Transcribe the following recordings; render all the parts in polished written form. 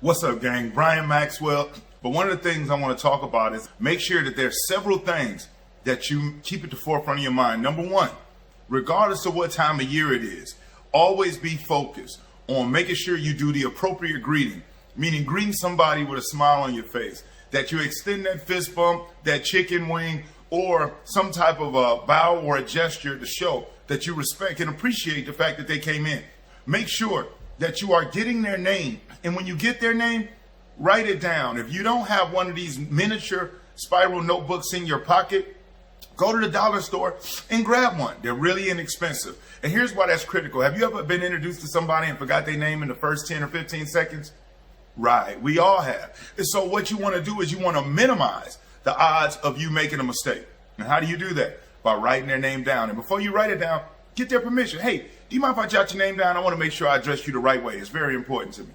What's up, gang? Brian Maxwell. But one of the things I want to talk about is make sure that there's several things that you keep at the forefront of your mind. Number one, regardless of what time of year it is, always be focused on making sure you do the appropriate greeting, meaning greeting somebody with a smile on your face, that you extend that fist bump, that chicken wing, or some type of a bow or a gesture to show that you respect and appreciate the fact that they came in. Make sure that you are getting their name. And when you get their name, write it down. If you don't have one of these miniature spiral notebooks in your pocket, go to the dollar store and grab one. They're really inexpensive. And here's why that's critical. Have you ever been introduced to somebody and forgot their name in the first 10 or 15 seconds? Right, we all have. And so what you want to do is you want to minimize the odds of you making a mistake. And how do you do that? By writing their name down. And before you write it down, get their permission. Hey, do you mind if I jot your name down? I want to make sure I address you the right way. It's very important to me.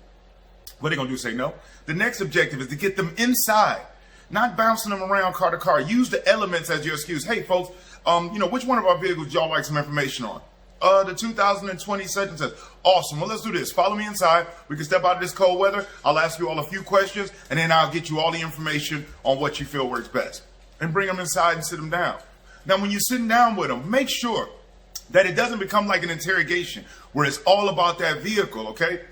What are they going to do? Say no? The next objective is to get them inside, not bouncing them around car to car. Use the elements as your excuse. Hey, folks, which one of our vehicles y'all like some information on? The 2020 such and such. Awesome. Well, let's do this. Follow me inside. We can step out of this cold weather. I'll ask you all a few questions, and then I'll get you all the information on what you feel works best. And bring them inside and sit them down. Now, when you're sitting down with them, make sure that it doesn't become like an interrogation where it's all about that vehicle, okay?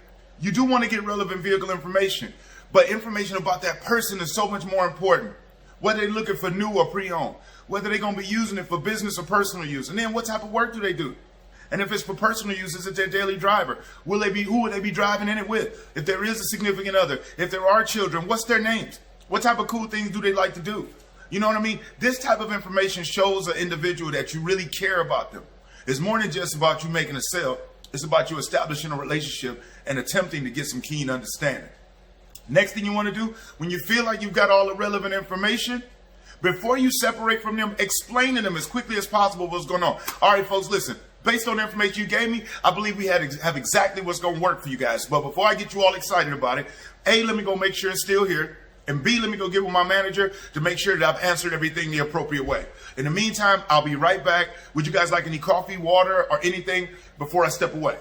You do want to get relevant vehicle information, but information about that person is so much more important. Whether they're looking for new or pre-owned, whether they're going to be using it for business or personal use, and then what type of work do they do? And if it's for personal use, is it their daily driver? Who will they be driving in it with? If there is a significant other, if there are children, what's their names? What type of cool things do they like to do? You know what I mean? This type of information shows an individual that you really care about them. It's more than just about you making a sale. It's about you establishing a relationship and attempting to get some keen understanding. Next thing you want to do, when you feel like you've got all the relevant information, before you separate from them, explain to them as quickly as possible what's going on. All right, folks, listen. Based on the information you gave me, I believe we have exactly what's going to work for you guys. But before I get you all excited about it, A, let me go make sure it's still here. And B, let me go get with my manager to make sure that I've answered everything the appropriate way. In the meantime, I'll be right back. Would you guys like any coffee, water, or anything before I step away?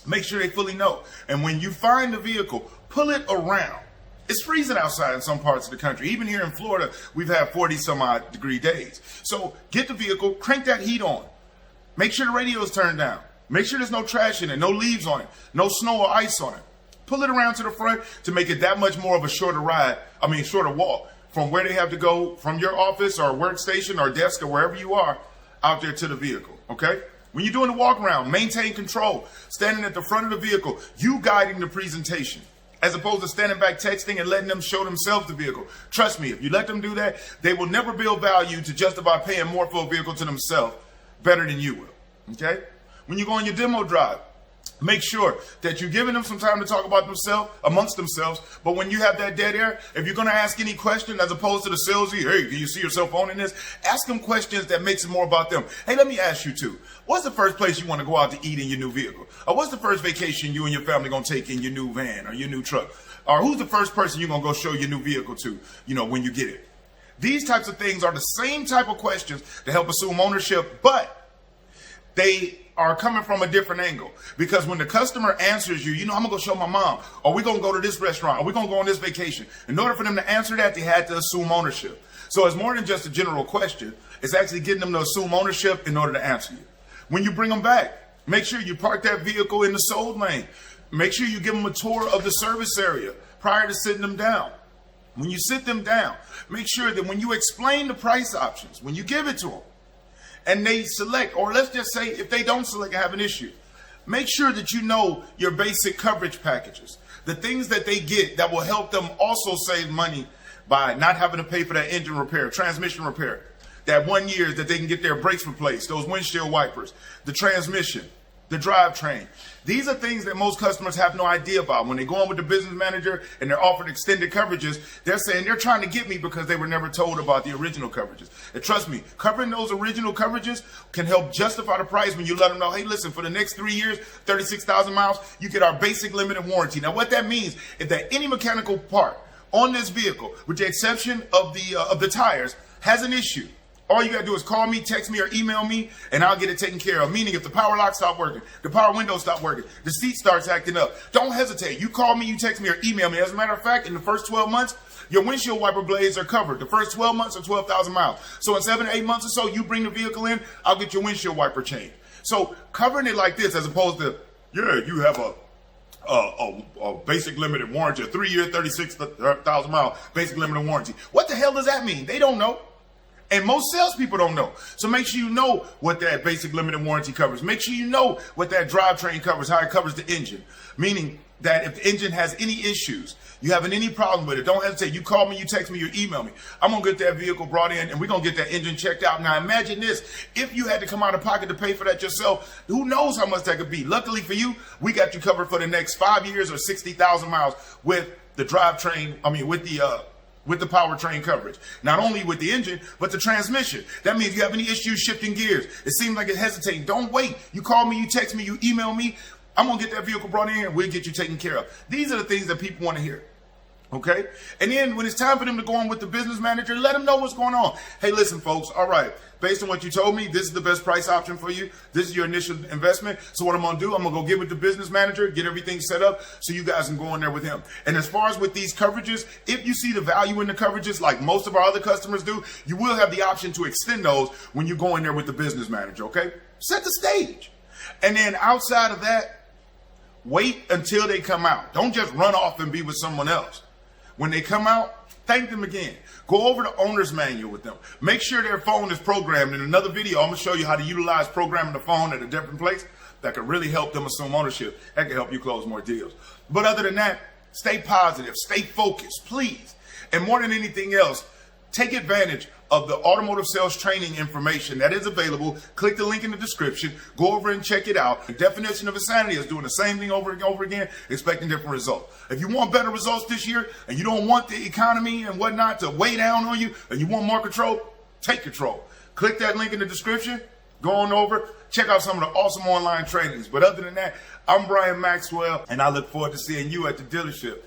Make sure they fully know. And when you find the vehicle, pull it around. It's freezing outside in some parts of the country. Even here in Florida, we've had 40 some odd degree days. So get the vehicle, crank that heat on. Make sure the radio is turned down. Make sure there's no trash in it, no leaves on it, no snow or ice on it. Pull it around to the front to make it that much more of a shorter walk from where they have to go from your office or workstation or desk or wherever you are out there to the vehicle, okay? When you're doing the walk around, maintain control. Standing at the front of the vehicle, you guiding the presentation, as opposed to standing back texting and letting them show themselves the vehicle. Trust me, if you let them do that, they will never build value to justify paying more for a vehicle to themselves better than you will, okay? When you go on your demo drive, make sure that you're giving them some time to talk about themselves, amongst themselves. But when you have that dead air, if you're going to ask any question as opposed to the salesy, hey, do you see yourself owning this? Ask them questions that makes it more about them. Hey, let me ask you too. What's the first place you want to go out to eat in your new vehicle? Or what's the first vacation you and your family going to take in your new van or your new truck? Or who's the first person you're going to go show your new vehicle to, when you get it? These types of things are the same type of questions to help assume ownership, but they are coming from a different angle. Because when the customer answers you, I'm going to go show my mom, or we're going to go to this restaurant, or we're going to go on this vacation. In order for them to answer that, they had to assume ownership. So it's more than just a general question. It's actually getting them to assume ownership in order to answer you. When you bring them back, make sure you park that vehicle in the sold lane. Make sure you give them a tour of the service area prior to sitting them down. When you sit them down, make sure that when you explain the price options, when you give it to them, and they select, or let's just say if they don't select and have an issue, make sure that you know your basic coverage packages, the things that they get that will help them also save money by not having to pay for that engine repair, transmission repair, that 1 year that they can get their brakes replaced, those windshield wipers, the transmission, the drivetrain. These are things that most customers have no idea about. When they go on with the business manager and they're offered extended coverages, they're saying they're trying to get me because they were never told about the original coverages. And trust me, covering those original coverages can help justify the price when you let them know, hey, listen, for the next 3 years, 36,000 miles, you get our basic limited warranty. Now, what that means is that any mechanical part on this vehicle, with the exception of the tires, has an issue, All you got to do is call me, text me, or email me, and I'll get it taken care of. Meaning if the power lock stopped working, the power window stopped working, the seat starts acting up, don't hesitate. You call me, you text me, or email me. As a matter of fact, in the first 12 months, your windshield wiper blades are covered. The first 12 months are 12,000 miles. So in 7 to 8 months or so, you bring the vehicle in, I'll get your windshield wiper changed. So covering it like this, as opposed to, yeah, you have a basic limited warranty, a 3-year, 36,000 mile basic limited warranty. What the hell does that mean? They don't know. And most salespeople don't know. So make sure you know what that basic limited warranty covers. Make sure you know what that drivetrain covers, how it covers the engine. Meaning that if the engine has any issues, you having any problem with it, don't hesitate. You call me, you text me, you email me. I'm going to get that vehicle brought in, and we're going to get that engine checked out. Now imagine this. If you had to come out of pocket to pay for that yourself, who knows how much that could be. Luckily for you, we got you covered for the next 5 years or 60,000 miles with the drivetrain, with the powertrain coverage. Not only with the engine, but the transmission. That means if you have any issues shifting gears, it seems like it's hesitating, don't wait. You call me, you text me, you email me. I'm going to get that vehicle brought in and we'll get you taken care of. These are the things that people want to hear. Okay? And then when it's time for them to go on with the business manager, let them know what's going on. Hey, listen, folks. All right. Based on what you told me, this is the best price option for you. This is your initial investment. So what I'm going to do, I'm going to go get with the business manager, get everything set up so you guys can go in there with him. And as far as with these coverages, if you see the value in the coverages like most of our other customers do, you will have the option to extend those when you go in there with the business manager. Okay? Set the stage. And then outside of that, wait until they come out. Don't just run off and be with someone else. When they come out, thank them again. Go over the owner's manual with them. Make sure their phone is programmed. In another video, I'm going to show you how to utilize programming the phone at a different place that could really help them assume ownership. That can help you close more deals. But other than that, stay positive, stay focused, please. And more than anything else, take advantage of the automotive sales training information that is available. Click the link in the description. Go over and check it out. The definition of insanity is doing the same thing over and over again, expecting different results. If you want better results this year and you don't want the economy and whatnot to weigh down on you and you want more control, take control. Click that link in the description. Go on over. Check out some of the awesome online trainings. But other than that, I'm Brian Maxwell, and I look forward to seeing you at the dealership.